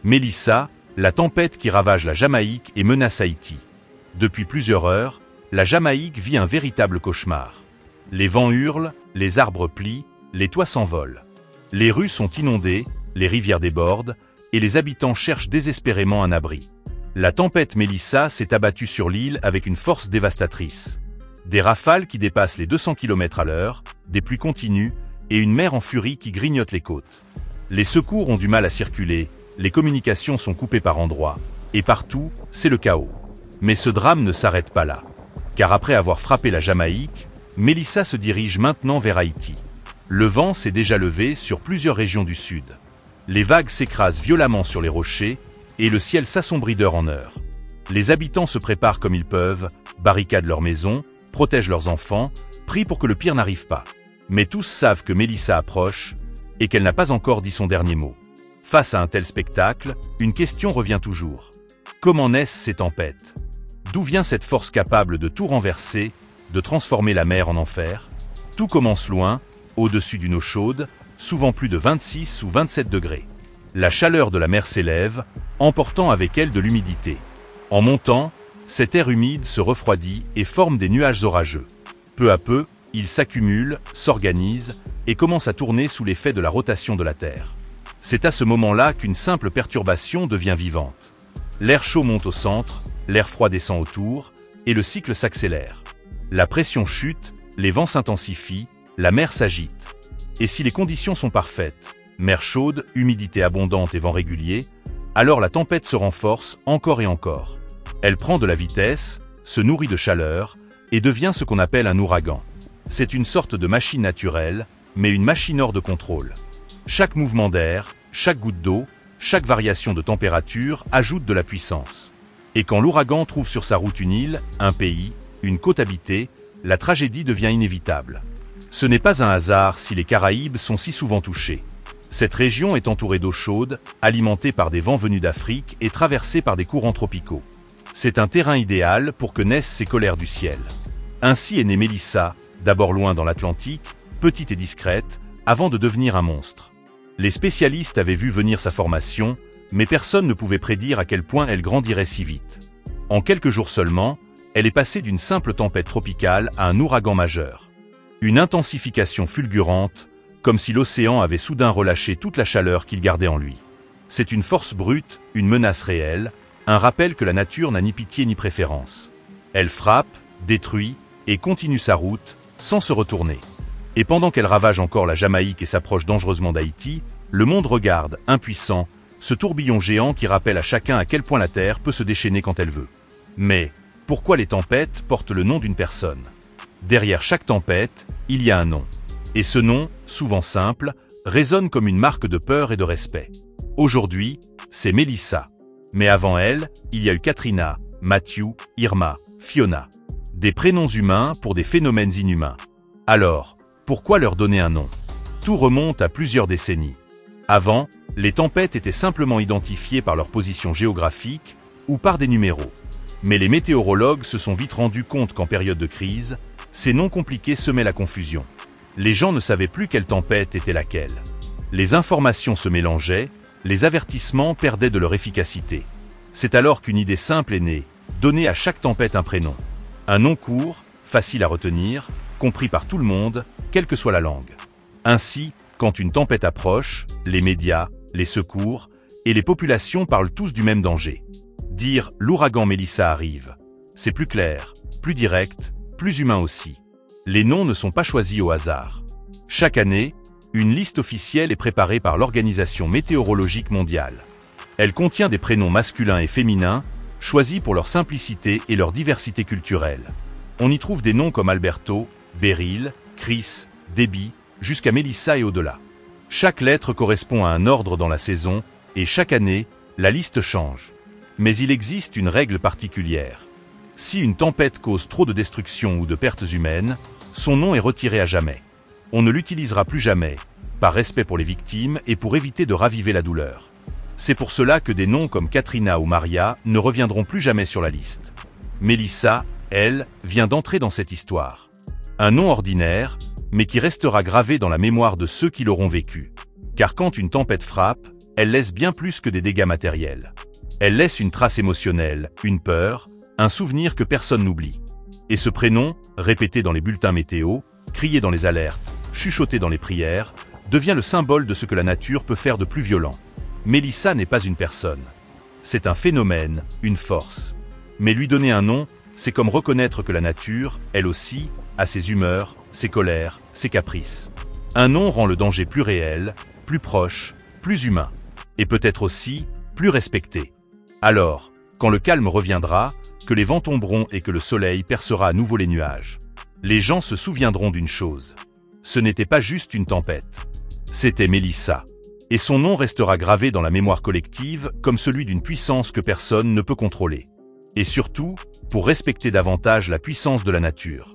Mélissa, la tempête qui ravage la Jamaïque et menace Haïti. Depuis plusieurs heures, la Jamaïque vit un véritable cauchemar. Les vents hurlent, les arbres plient, les toits s'envolent. Les rues sont inondées, les rivières débordent, et les habitants cherchent désespérément un abri. La tempête Mélissa s'est abattue sur l'île avec une force dévastatrice. Des rafales qui dépassent les 200 km/h, des pluies continues, et une mer en furie qui grignote les côtes. Les secours ont du mal à circuler, les communications sont coupées par endroits, et partout, c'est le chaos. Mais ce drame ne s'arrête pas là. Car après avoir frappé la Jamaïque, Mélissa se dirige maintenant vers Haïti. Le vent s'est déjà levé sur plusieurs régions du sud. Les vagues s'écrasent violemment sur les rochers, et le ciel s'assombrit d'heure en heure. Les habitants se préparent comme ils peuvent, barricadent leurs maisons, protègent leurs enfants, prient pour que le pire n'arrive pas. Mais tous savent que Mélissa approche, et qu'elle n'a pas encore dit son dernier mot. Face à un tel spectacle, une question revient toujours. Comment naissent ces tempêtes? D'où vient cette force capable de tout renverser, de transformer la mer en enfer? Tout commence loin, au-dessus d'une eau chaude, souvent plus de 26 ou 27 degrés. La chaleur de la mer s'élève, emportant avec elle de l'humidité. En montant, cet air humide se refroidit et forme des nuages orageux. Peu à peu, ils s'accumulent, s'organisent et commencent à tourner sous l'effet de la rotation de la Terre. C'est à ce moment-là qu'une simple perturbation devient vivante. L'air chaud monte au centre, l'air froid descend autour, et le cycle s'accélère. La pression chute, les vents s'intensifient, la mer s'agite. Et si les conditions sont parfaites, mer chaude, humidité abondante et vent régulier, alors la tempête se renforce encore et encore. Elle prend de la vitesse, se nourrit de chaleur, et devient ce qu'on appelle un ouragan. C'est une sorte de machine naturelle, mais une machine hors de contrôle. Chaque mouvement d'air, chaque goutte d'eau, chaque variation de température ajoute de la puissance. Et quand l'ouragan trouve sur sa route une île, un pays, une côte habitée, la tragédie devient inévitable. Ce n'est pas un hasard si les Caraïbes sont si souvent touchés. Cette région est entourée d'eau chaude, alimentée par des vents venus d'Afrique et traversée par des courants tropicaux. C'est un terrain idéal pour que naissent ces colères du ciel. Ainsi est née Mélissa, d'abord loin dans l'Atlantique, petite et discrète, avant de devenir un monstre. Les spécialistes avaient vu venir sa formation, mais personne ne pouvait prédire à quel point elle grandirait si vite. En quelques jours seulement, elle est passée d'une simple tempête tropicale à un ouragan majeur. Une intensification fulgurante, comme si l'océan avait soudain relâché toute la chaleur qu'il gardait en lui. C'est une force brute, une menace réelle, un rappel que la nature n'a ni pitié ni préférence. Elle frappe, détruit et continue sa route, sans se retourner. Et pendant qu'elle ravage encore la Jamaïque et s'approche dangereusement d'Haïti, le monde regarde, impuissant, ce tourbillon géant qui rappelle à chacun à quel point la Terre peut se déchaîner quand elle veut. Mais, pourquoi les tempêtes portent le nom d'une personne? Derrière chaque tempête, il y a un nom. Et ce nom, souvent simple, résonne comme une marque de peur et de respect. Aujourd'hui, c'est Mélissa. Mais avant elle, il y a eu Katrina, Matthew, Irma, Fiona. Des prénoms humains pour des phénomènes inhumains. Alors, pourquoi leur donner un nom? Tout remonte à plusieurs décennies. Avant, les tempêtes étaient simplement identifiées par leur position géographique ou par des numéros. Mais les météorologues se sont vite rendus compte qu'en période de crise, ces noms compliqués semaient la confusion. Les gens ne savaient plus quelle tempête était laquelle. Les informations se mélangeaient, les avertissements perdaient de leur efficacité. C'est alors qu'une idée simple est née, donner à chaque tempête un prénom. Un nom court, facile à retenir, compris par tout le monde, quelle que soit la langue. Ainsi, quand une tempête approche, les médias, les secours et les populations parlent tous du même danger. Dire « l'ouragan Mélissa arrive », c'est plus clair, plus direct, plus humain aussi. Les noms ne sont pas choisis au hasard. Chaque année, une liste officielle est préparée par l'Organisation météorologique mondiale. Elle contient des prénoms masculins et féminins, choisis pour leur simplicité et leur diversité culturelle. On y trouve des noms comme Alberto, Beryl, Chris, Debbie, jusqu'à Mélissa et au-delà. Chaque lettre correspond à un ordre dans la saison, et chaque année, la liste change. Mais il existe une règle particulière. Si une tempête cause trop de destruction ou de pertes humaines, son nom est retiré à jamais. On ne l'utilisera plus jamais, par respect pour les victimes et pour éviter de raviver la douleur. C'est pour cela que des noms comme Katrina ou Maria ne reviendront plus jamais sur la liste. Mélissa, elle, vient d'entrer dans cette histoire. Un nom ordinaire, mais qui restera gravé dans la mémoire de ceux qui l'auront vécu. Car quand une tempête frappe, elle laisse bien plus que des dégâts matériels. Elle laisse une trace émotionnelle, une peur, un souvenir que personne n'oublie. Et ce prénom, répété dans les bulletins météo, crié dans les alertes, chuchoté dans les prières, devient le symbole de ce que la nature peut faire de plus violent. Mélissa n'est pas une personne. C'est un phénomène, une force. Mais lui donner un nom, c'est comme reconnaître que la nature, elle aussi, a ses humeurs, ses colères, ses caprices. Un nom rend le danger plus réel, plus proche, plus humain. Et peut-être aussi, plus respecté. Alors, quand le calme reviendra, que les vents tomberont et que le soleil percera à nouveau les nuages, les gens se souviendront d'une chose. Ce n'était pas juste une tempête. C'était Mélissa. Et son nom restera gravé dans la mémoire collective comme celui d'une puissance que personne ne peut contrôler. Et surtout, pour respecter davantage la puissance de la nature.